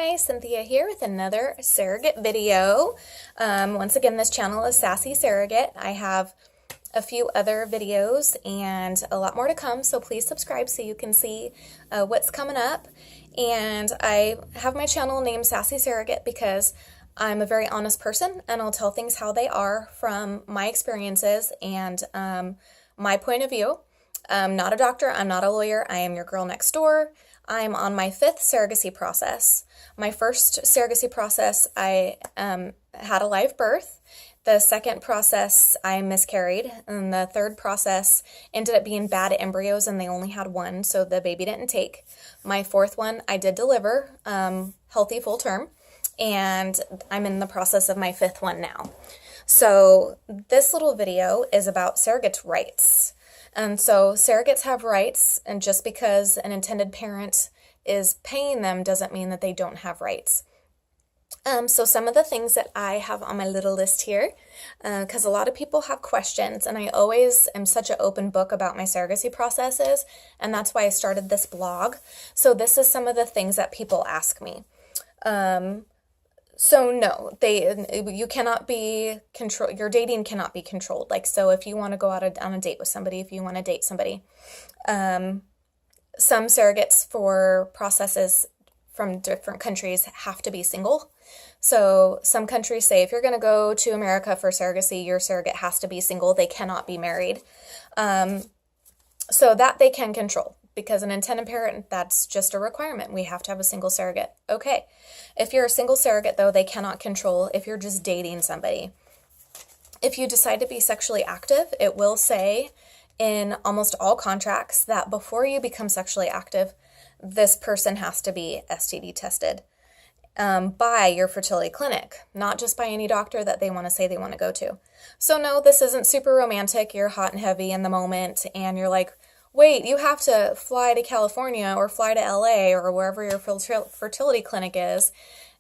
Hi, Cynthia here with another surrogate video. Once again, this channel is Sassy Surrogate. I have a few other videos and a lot more to come, so please subscribe so you can see what's coming up. And I have my channel named Sassy Surrogate because I'm a very honest person and I'll tell things how they are from my experiences and my point of view. I'm not a doctor, I'm not a lawyer, I am your girl next door. I'm on my 5th surrogacy process. My first surrogacy process, I had a live birth. The second process, I miscarried. And the third process ended up being bad embryos and they only had one, so the baby didn't take. My 4th one, I did deliver, healthy full term, and I'm in the process of my 5th one now. So this little video is about surrogates' rights. And so surrogates have rights, and just because an intended parent is paying them doesn't mean that they don't have rights. So some of the things that I have on my little list here, because a lot of people have questions, and I always am such an open book about my surrogacy processes, and that's why I started this blog. So this is some of the things that people ask me. So no, you cannot be your dating cannot be controlled. Like, so if you want to go out on a date with somebody, if you want to date somebody, some surrogates for processes from different countries have to be single. So some countries say if you're going to go to America for surrogacy, your surrogate has to be single. They cannot be married. So that they can control. Because an intended parent, that's just a requirement. We have to have a single surrogate. Okay. If you're a single surrogate, though, they cannot control if you're just dating somebody. If you decide to be sexually active, it will say in almost all contracts that before you become sexually active, this person has to be STD tested by your fertility clinic, not just by any doctor that they want to say they want to go to. So no, this isn't super romantic. You're hot and heavy in the moment, and you're like, wait, you have to fly to California or fly to LA or wherever your fertility clinic is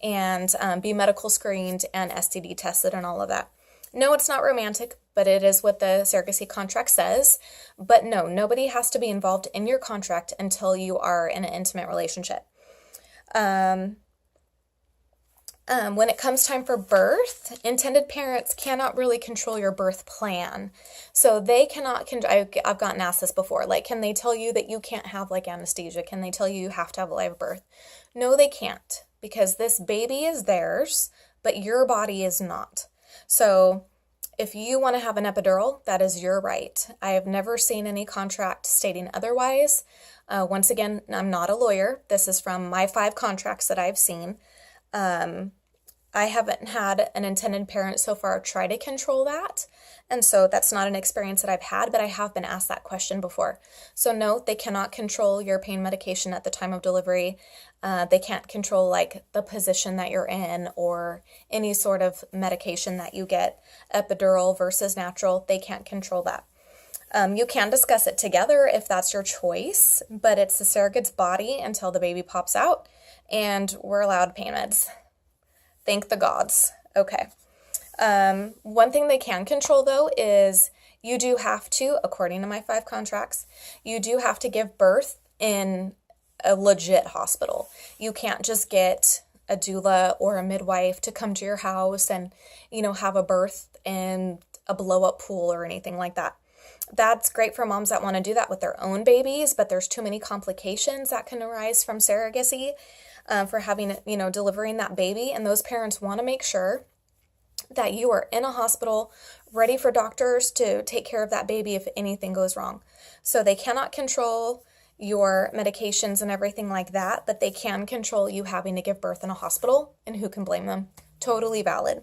and be medical screened and STD tested and all of that. No, it's not romantic, but it is what the surrogacy contract says. But no, nobody has to be involved in your contract until you are in an intimate relationship. When it comes time for birth, intended parents cannot really control your birth plan. So they cannot, I've gotten asked this before, like, can they tell you that you can't have like anesthesia? Can they tell you you have to have a live birth? No, they can't, because this baby is theirs, but your body is not. So if you want to have an epidural, that is your right. I have never seen any contract stating otherwise. Once again, I'm not a lawyer. This is from my 5 contracts that I've seen. I haven't had an intended parent so far try to control that, and so that's not an experience that I've had, but I have been asked that question before. So no, they cannot control your pain medication at the time of delivery. They can't control like the position that you're in or any sort of medication that you get, epidural versus natural. They can't control that. You can discuss it together if that's your choice, but it's the surrogate's body until the baby pops out, and we're allowed pain meds. Thank the gods. Okay. One thing they can control, though, is you do have to, according to my 5 contracts, you do have to give birth in a legit hospital. You can't just get a doula or a midwife to come to your house and, have a birth in a blow-up pool or anything like that. That's great for moms that want to do that with their own babies, but there's too many complications that can arise from surrogacy. For having, delivering that baby, and those parents want to make sure that you are in a hospital ready for doctors to take care of that baby if anything goes wrong. So they cannot control your medications and everything like that, but they can control you having to give birth in a hospital, and who can blame them? Totally valid.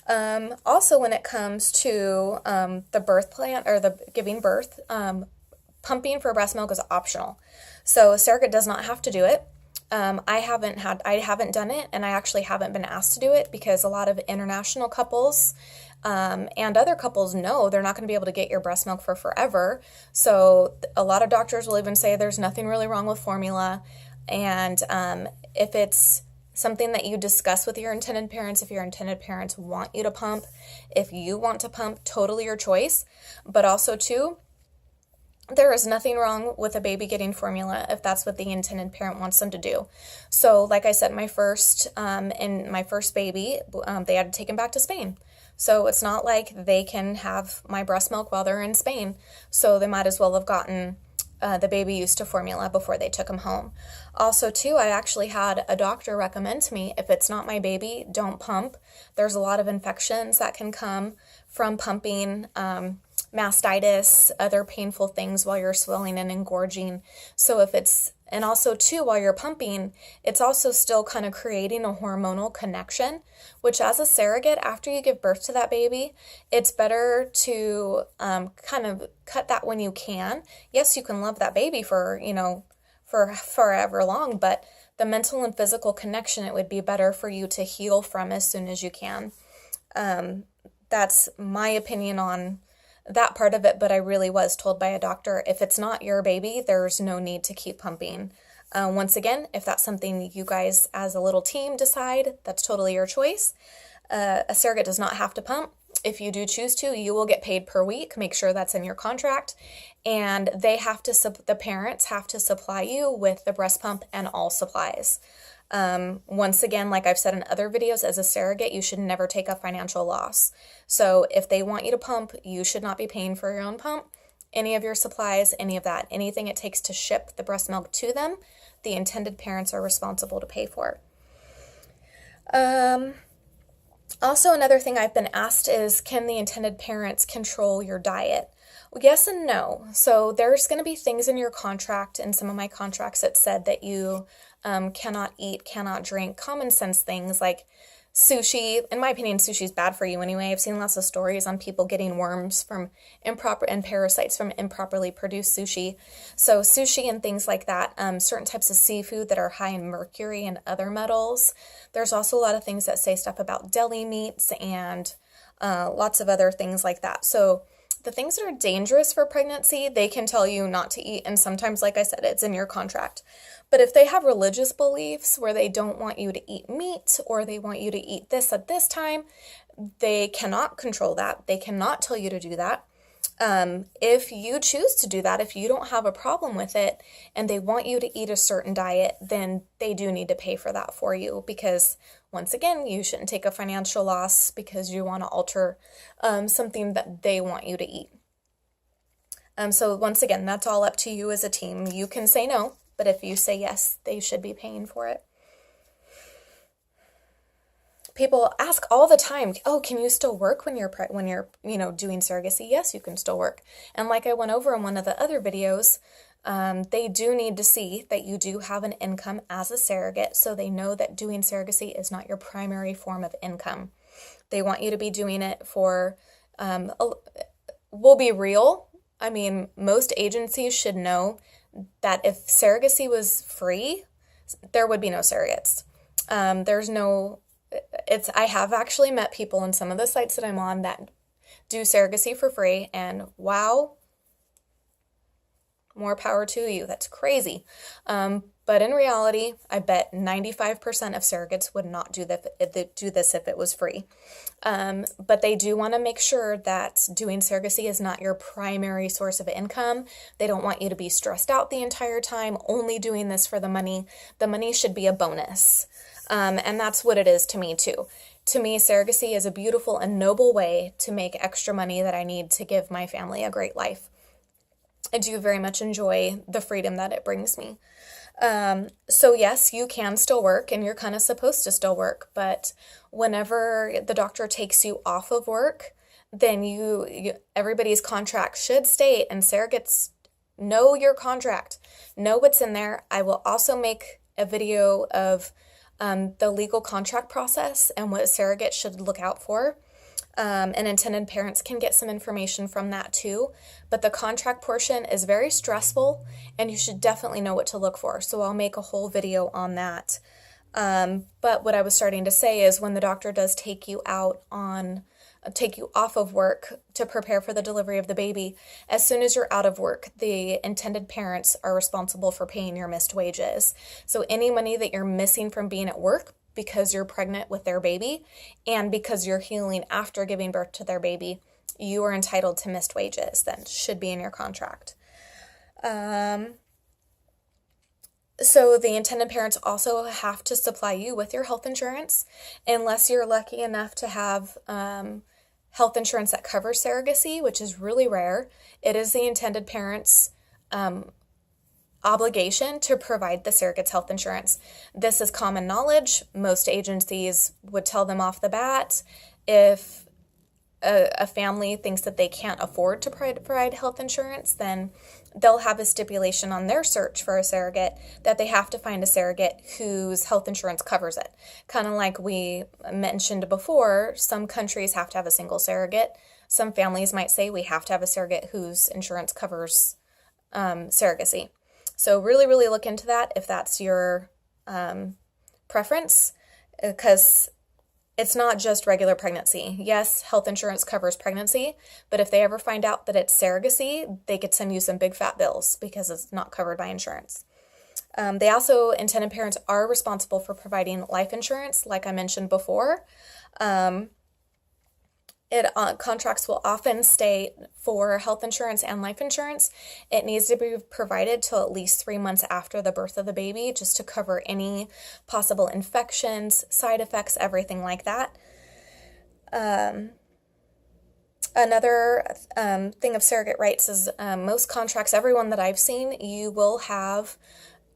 Also, when it comes to the birth plan or the giving birth, pumping for breast milk is optional. So a surrogate does not have to do it. I haven't done it, and I actually haven't been asked to do it because a lot of international couples and other couples know they're not going to be able to get your breast milk for forever. So a lot of doctors will even say there's nothing really wrong with formula. And if it's something that you discuss with your intended parents, if your intended parents want you to pump, if you want to pump, totally your choice. But also too, There is nothing wrong with a baby getting formula if that's what the intended parent wants them to do. So, like I said, my first baby, they had to take him back to Spain. So it's not like they can have my breast milk while they're in Spain. So they might as well have gotten the baby used to formula before they took him home. Also, too, I actually had a doctor recommend to me, if it's not my baby, don't pump. There's a lot of infections that can come from pumping, mastitis, other painful things while you're swelling and engorging. So and also too, while you're pumping, it's also still kind of creating a hormonal connection, which as a surrogate, after you give birth to that baby, it's better to kind of cut that when you can. Yes, you can love that baby for forever long, but the mental and physical connection, it would be better for you to heal from as soon as you can. That's my opinion on that part of it, but I really was told by a doctor, if it's not your baby, there's no need to keep pumping. Once again, if that's something you guys as a little team decide, that's totally your choice. A surrogate does not have to pump. If you do choose to, you will get paid per week. Make sure that's in your contract. And the parents have to supply you with the breast pump and all supplies. Once again, like I've said in other videos, as a surrogate, you should never take a financial loss. So if they want you to pump, you should not be paying for your own pump, any of your supplies, any of that. Anything it takes to ship the breast milk to them, the intended parents are responsible to pay for. Also, another thing I've been asked is, can the intended parents control your diet? Well, yes and no. So there's going to be things in your contract, in some of my contracts that said that you cannot eat, cannot drink, common sense things like sushi. In my opinion, sushi is bad for you anyway. I've seen lots of stories on people getting worms and parasites from improperly produced sushi. So sushi and things like that, certain types of seafood that are high in mercury and other metals. There's also a lot of things that say stuff about deli meats and lots of other things like that. So the things that are dangerous for pregnancy, they can tell you not to eat. And sometimes, like I said, it's in your contract. But if they have religious beliefs where they don't want you to eat meat or they want you to eat this at this time, they cannot control that. They cannot tell you to do that. If you choose to do that, if you don't have a problem with it and they want you to eat a certain diet, then they do need to pay for that for you, because once again, you shouldn't take a financial loss because you want to alter something that they want you to eat. So once again, that's all up to you as a team. You can say no, but if you say yes, they should be paying for it. People ask all the time, oh, can you still work when you're doing surrogacy? Yes, you can still work. And like I went over in one of the other videos, they do need to see that you do have an income as a surrogate, so they know that doing surrogacy is not your primary form of income. They want you to be doing it for, we'll be real. I mean, most agencies should know that if surrogacy was free, there would be no surrogates. I have actually met people in some of the sites that I'm on that do surrogacy for free, and wow, more power to you. That's crazy. But in reality, I bet 95% of surrogates would not do this if it was free. But they do want to make sure that doing surrogacy is not your primary source of income. They don't want you to be stressed out the entire time, only doing this for the money. The money should be a bonus. And that's what it is to me too. To me, surrogacy is a beautiful and noble way to make extra money that I need to give my family a great life. I do very much enjoy the freedom that it brings me. So yes, you can still work, and you're kind of supposed to still work, but whenever the doctor takes you off of work, then everybody's contract should state, and surrogates know your contract, know what's in there. I will also make a video of the legal contract process and what a surrogate should look out for. And intended parents can get some information from that too. But the contract portion is very stressful, and you should definitely know what to look for. So I'll make a whole video on that. But what I was starting to say is, when the doctor does take you off of work to prepare for the delivery of the baby, as soon as you're out of work, the intended parents are responsible for paying your missed wages. So any money that you're missing from being at work because you're pregnant with their baby and because you're healing after giving birth to their baby, you are entitled to missed wages. That should be in your contract. So the intended parents also have to supply you with your health insurance unless you're lucky enough to have health insurance that covers surrogacy, which is really rare. It is the intended parents' obligation to provide the surrogate's health insurance. This is common knowledge. Most agencies would tell them off the bat. If a family thinks that they can't afford to provide health insurance, then they'll have a stipulation on their search for a surrogate that they have to find a surrogate whose health insurance covers it. Kind of like we mentioned before, some countries have to have a single surrogate. Some families might say we have to have a surrogate whose insurance covers surrogacy. So really, really look into that if that's your preference, because it's not just regular pregnancy. Yes, health insurance covers pregnancy, but if they ever find out that it's surrogacy, they could send you some big fat bills because it's not covered by insurance. They also, intended parents are responsible for providing life insurance, like I mentioned before. Contracts will often state for health insurance and life insurance, it needs to be provided till at least 3 months after the birth of the baby, just to cover any possible infections, side effects, everything like that. Another thing of surrogate rights is most contracts, everyone that I've seen, you will have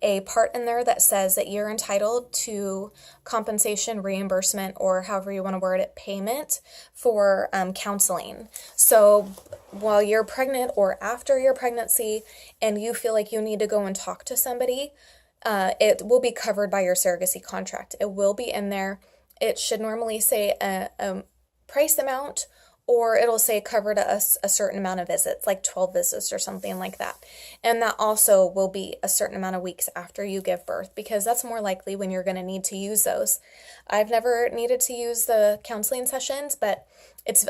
a part in there that says that you're entitled to compensation, reimbursement, or however you want to word it, payment for counseling. So while you're pregnant or after your pregnancy and you feel like you need to go and talk to somebody, it will be covered by your surrogacy contract. It will be in there. It should normally say a price amount, or it'll say covered a certain amount of visits, like 12 visits or something like that. And that also will be a certain amount of weeks after you give birth, because that's more likely when you're going to need to use those. I've never needed to use the counseling sessions, but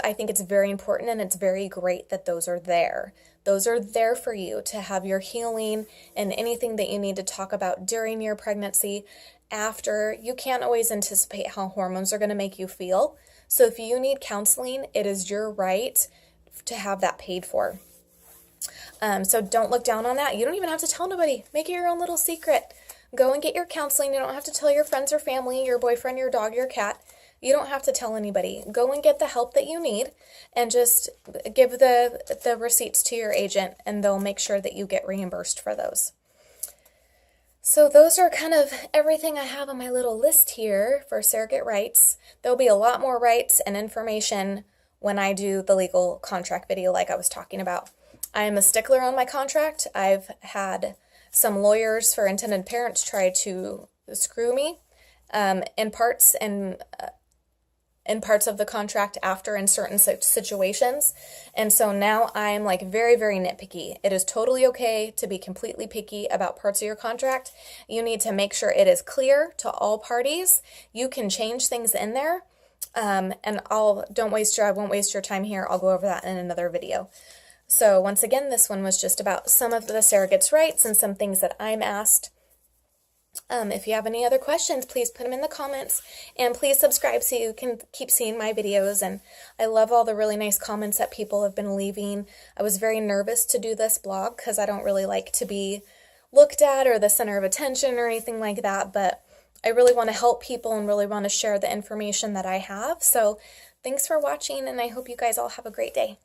I think it's very important, and it's very great that those are there. Those are there for you to have your healing and anything that you need to talk about during your pregnancy. After, you can't always anticipate how hormones are going to make you feel. So if you need counseling, it is your right to have that paid for. So don't look down on that. You don't even have to tell nobody. Make it your own little secret. Go and get your counseling. You don't have to tell your friends or family, your boyfriend, your dog, your cat. You don't have to tell anybody. Go and get the help that you need, and just give the receipts to your agent, and they'll make sure that you get reimbursed for those. So those are kind of everything I have on my little list here for surrogate rights. There'll be a lot more rights and information when I do the legal contract video like I was talking about. I am a stickler on my contract. I've had some lawyers for intended parents try to screw me in parts of the contract after in certain situations. And so now I'm like very, very nitpicky. It is totally okay to be completely picky about parts of your contract. You need to make sure it is clear to all parties. You can change things in there. And I won't waste your time here. I'll go over that in another video. So once again, this one was just about some of the surrogates' rights and some things that I'm asked. If you have any other questions, please put them in the comments, and please subscribe so you can keep seeing my videos. And I love all the really nice comments that people have been leaving. I was very nervous to do this blog because I don't really like to be looked at or the center of attention or anything like that, but I really want to help people and really want to share the information that I have. So thanks for watching, and I hope you guys all have a great day.